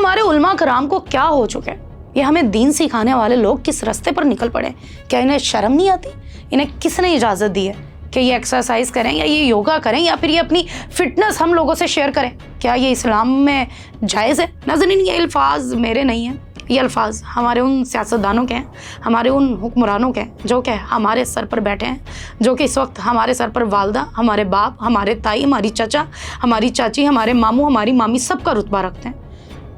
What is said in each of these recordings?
हमारे उलमा कराम को क्या हो चुका है? ये हमें दीन सिखाने वाले लोग किस रास्ते पर निकल पड़े? क्या इन्हें शर्म नहीं आती? इन्हें किसने इजाज़त दी है कि ये एक्सरसाइज करें या ये योगा करें या फिर ये अपनी फिटनेस हम लोगों से शेयर करें? क्या ये इस्लाम में जायज़ है? नाज़रीन, ये अल्फाज मेरे नहीं हैं, ये अल्फाज हमारे उन सियासतदानों के हैं, हमारे उन हुक्मरानों के हैं जो कि हमारे सर पर बैठे हैं, जो कि इस वक्त हमारे सर पर वालदा, हमारे बाप, हमारे ताई, हमारी चाचा, हमारी चाची, हमारे मामू, हमारी मामी सबका रुतबा रखते हैं।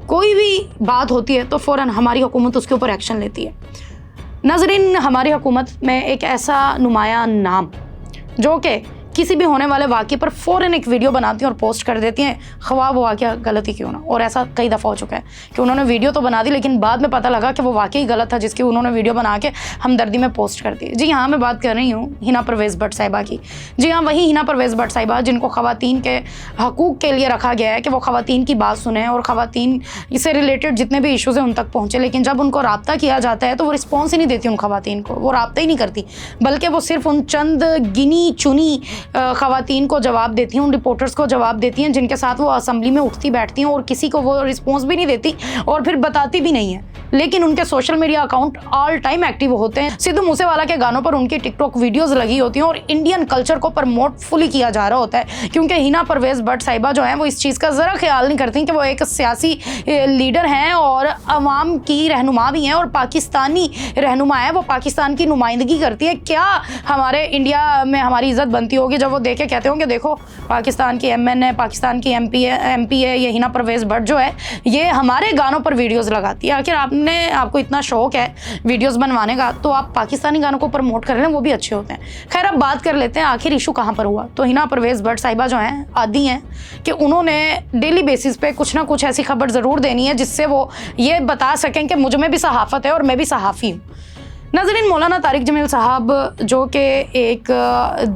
कोई भी बात होती है तो फ़ौरन हमारी हुकूमत उसके ऊपर एक्शन लेती है। नाज़रीन, हमारी हुकूमत में एक ऐसा नुमाया नाम जो कि किसी भी होने वाले वाक़े पर फ़ौरन एक वीडियो बनाती हैं और पोस्ट कर देती हैं, ख़वाह वो वाक़या गलत ही क्यों ना। और ऐसा कई दफ़ा हो चुका है कि उन्होंने वीडियो तो बना दी लेकिन बाद में पता लगा कि वो वाक़ई गलत था जिसकी उन्होंने वीडियो बना के हमदर्दी में पोस्ट कर दी। जी हाँ, मैं बात कर रही हूँ हिना परवेज़ भट्ट साहिबा की। जी हाँ, वही हिना परवेज़ भट्ट साहिबा जिनको ख़वातीन के हकूक़ के लिए रखा गया है कि वो ख़वातीन की बात सुने और ख़वातीन से रिलेटेड जितने भी इशूज़ हैं उन तक पहुँचे, लेकिन जब उनको राब्ता किया जाता है तो वो रिस्पॉन्स ही नहीं देती उन ख़वातीन को, वो राब्ता ही नहीं करती, बल्कि वो सिर्फ उन चंद गिनी चुनी ख़वातीन को जवाब देती हैं, उन रिपोर्टर्स को जवाब देती हैं जिनके साथ वो असेंबली में उठती बैठती हैं और किसी को वो रिस्पॉन्स भी नहीं देती और फिर बताती भी नहीं है। लेकिन उनके social media account all time active होते हैं। सिद्धू मूसेवाला के गानों पर उनकी टिकटॉक वीडियोस लगी होती हैं और इंडियन कल्चर को प्रमोट फुली किया जा रहा होता है, क्योंकि हिना परवेज़ भट्ट साहिबा जो हैं वो इस चीज़ का ज़रा ख्याल नहीं करती कि वो एक सियासी लीडर हैं और अवाम की रहनुमा भी हैं और पाकिस्तानी रहनुमा है, वो पाकिस्तान की नुमाइंदगी करती है। क्या हमारे इंडिया में हमारी इज़्ज़त बनती होगी जब वो देखे कहते होंगे देखो पाकिस्तान की MN है, पाकिस्तान की MP है, ये हिना परवेज़ भट्ट जो है ये हमारे गानों पर वीडियोज़ लगाती है। आखिर आपको इतना शौक है वीडियोस बनवाने का तो आप पाकिस्तानी गानों को प्रमोट कर लें, वो भी अच्छे होते हैं। खैर, अब बात कर लेते हैं आखिर इशू कहाँ पर हुआ। तो हिना परवेज़ भट्ट साहिबा जो हैं आदी हैं कि उन्होंने डेली बेसिस पे कुछ ना कुछ ऐसी खबर ज़रूर देनी है जिससे वो ये बता सकें कि मुझ में भी सहाफ़त है और मैं भी सहाफ़ी हूँ। नाज़रीन, मौलाना तारिक जमील साहब जो कि एक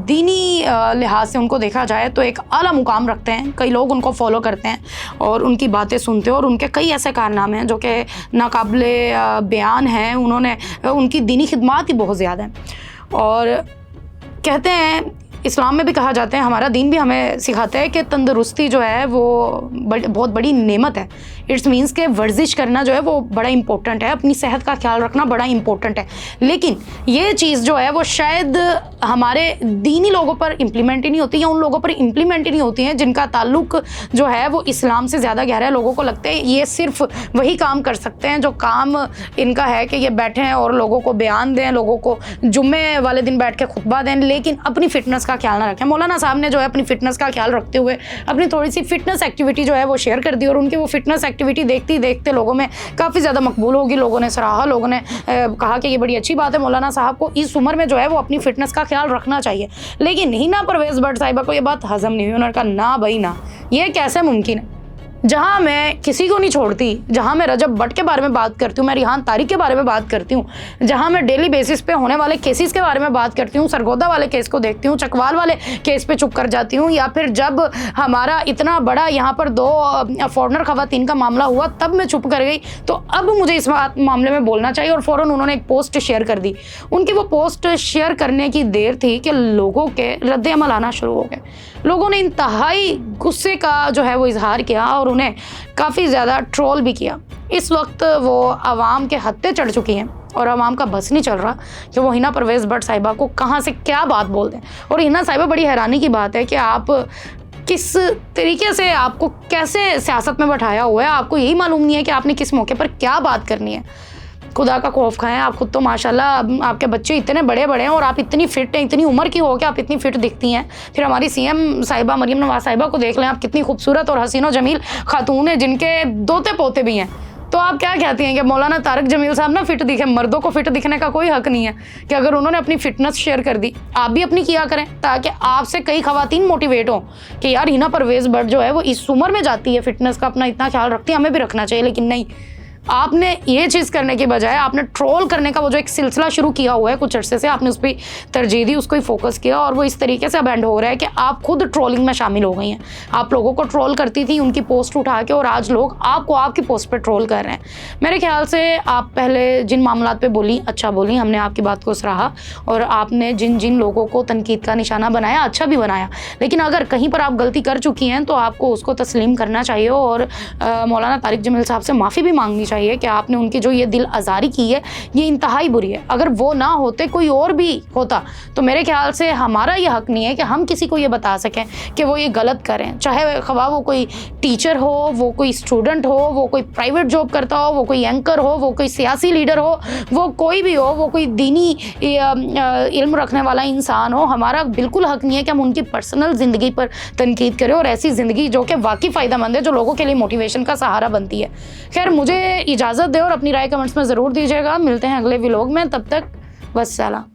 दीनी लिहाज से उनको देखा जाए तो एक आला मुकाम रखते हैं, कई लोग उनको फॉलो करते हैं और उनकी बातें सुनते हैं और उनके कई ऐसे कारनामे हैं जो कि नाकाबिले बयान हैं। उनकी दीनी खिदमात ही बहुत ज़्यादा हैं और कहते हैं इस्लाम में भी कहा जाता है, हमारा दीन भी हमें सिखाता है कि तंदुरुस्ती जो है वो बहुत बड़ी नेमत है। इट्स मीन्स के वर्जिश करना जो है वो बड़ा इंपॉर्टेंट है, अपनी सेहत का ख्याल रखना बड़ा इंपॉर्टेंट है। लेकिन ये चीज़ जो है वो शायद हमारे दीनी लोगों पर इम्प्लीमेंट ही नहीं होती या उन लोगों पर इम्प्लीमेंट ही नहीं होती हैं जिनका ताल्लुक जो है वो इस्लाम से ज़्यादा गहरा है। लोगों को लगता है ये सिर्फ वही काम कर सकते हैं जो काम इनका है कि ये बैठें और लोगों को बयान दें, लोगों को जुम्मे वाले दिन बैठ के खुतबा दें, लेकिन अपनी फ़िटनेस का ख्याल ना रखें। मौलाना साहब ने जो है अपनी फ़िटनेस का ख्याल रखते हुए अपनी थोड़ी सी फ़िटनेस एक्टिविटी जो है वो शेयर कर दी और उनकी वो फ़िटनेस एक्टिविटी देखते देखते लोगों में काफ़ी ज़्यादा मकबूल होगी। लोगों ने सराहा, लोगों ने कहा कि ये बड़ी अच्छी बात है, मौलाना साहब को इस उम्र में जो है वो अपनी फ़िटनेस का ख्याल रखना चाहिए। लेकिन हिना परवेज़ भट्ट साहिबा को ये बात हज़म नहीं हुई। उन्होंने कहा ना भाई ना, ये कैसे मुमकिन है। जहाँ मैं किसी को नहीं छोड़ती, जहाँ मैं रजब भट्ट के बारे में बात करती हूँ, मैं रिहान तारिक के बारे में बात करती हूँ, जहाँ मैं डेली बेसिस पे होने वाले केसेस के बारे में बात करती हूँ, सरगोदा वाले केस को देखती हूँ, चकवाल वाले केस पे चुप कर जाती हूँ, या फिर जब हमारा इतना बड़ा यहाँ पर 2 फॉरेनर खवातीन का मामला हुआ तब मैं चुप कर गई, तो अब मुझे इस मामले में बोलना चाहिए। और फ़ौरन उन्होंने एक पोस्ट शेयर कर दी। उनकी वो पोस्ट शेयर करने की देर थी कि लोगों के रद्द अमल आना शुरू हो गए। लोगों ने इंतहाई गुस्से का जो है वो इजहार किया और उन्हें काफ़ी ज़्यादा ट्रोल भी किया। इस वक्त वो आवाम के हत्थे चढ़ चुकी हैं और आवाम का बस नहीं चल रहा कि वो हिना परवेज़ भट्ट साहिबा को कहाँ से क्या बात बोल दें। और हिना साहिबा, बड़ी हैरानी की बात है कि आप किस तरीके से, आपको कैसे सियासत में बैठाया हुआ है, आपको यही मालूम नहीं है कि आपने किस मौके पर क्या बात करनी है। खुदा का खौफ खाएं। आप खुद तो माशाल्लाह आपके बच्चे इतने बड़े बड़े हैं और आप इतनी फिट हैं, इतनी उम्र की हो के आप इतनी फिट दिखती हैं। फिर हमारी CM साहिबा मरीम नवाज साहिबा को देख लें, आप कितनी खूबसूरत और हसीन और जमील खातून है जिनके दोते पोते भी हैं। तो आप क्या कहती हैं कि मौलाना तारिक जमील साहब ना फिट दिखे? मर्दों को फिट दिखने का कोई हक नहीं है कि अगर उन्होंने अपनी फिटनेस शेयर कर दी, आप भी अपनी किया करें ताकि आपसे कई खवातीन मोटिवेट हों कि यार हिना परवेज़ भट्ट जो है वो इस उम्र में जाती है, फिटनेस का अपना इतना ख्याल रखती है, हमें भी रखना चाहिए। लेकिन नहीं, आपने ये चीज़ करने के बजाय आपने ट्रोल करने का वो जो एक सिलसिला शुरू किया हुआ है कुछ अरसे से, आपने उस पर तरजीह दी, उसको ही फोकस किया और वो इस तरीके से अब एंड हो रहा है कि आप खुद ट्रोलिंग में शामिल हो गई हैं। आप लोगों को ट्रोल करती थी उनकी पोस्ट उठा के, और आज लोग आपको आपकी पोस्ट पे ट्रोल कर रहे हैं। मेरे ख्याल से आप पहले जिन मामलात पे बोली अच्छा बोली, हमने आपकी बात को सराहा, और आपने जिन जिन लोगों को तनकीद का निशाना बनाया अच्छा भी बनाया, लेकिन अगर कहीं पर आप गलती कर चुकी हैं तो आपको उसको तस्लीम करना चाहिए और मौलाना तारिक जमील साहब से माफ़ी भी मांगनी चाहिए कि आपने उनकी जो ये दिल आज़ारी की है ये इंतहाई बुरी है। अगर वो ना होते, कोई और भी होता, तो मेरे ख्याल से हमारा ये हक नहीं है कि हम किसी को ये बता सकें कि वो ये गलत करें, चाहे खवा वो कोई टीचर हो, वो कोई स्टूडेंट हो, वो कोई प्राइवेट जॉब करता हो, वो कोई एंकर हो, वो कोई सियासी लीडर हो, वो कोई भी हो, वो कोई दीनी इल्म रखने वाला इंसान हो। हमारा बिल्कुल हक नहीं है कि हम उनकी पर्सनल ज़िंदगी पर तनकीद करें, और ऐसी ज़िंदगी जो कि वाकई फ़ायदेमंद है, जो लोगों के लिए मोटिवेशन का सहारा बनती है। खैर, मुझे इजाज़त दे और अपनी राय कमेंट्स में ज़रूर दीजिएगा। मिलते हैं अगले व्लॉग में, तब तक वस्सलाम।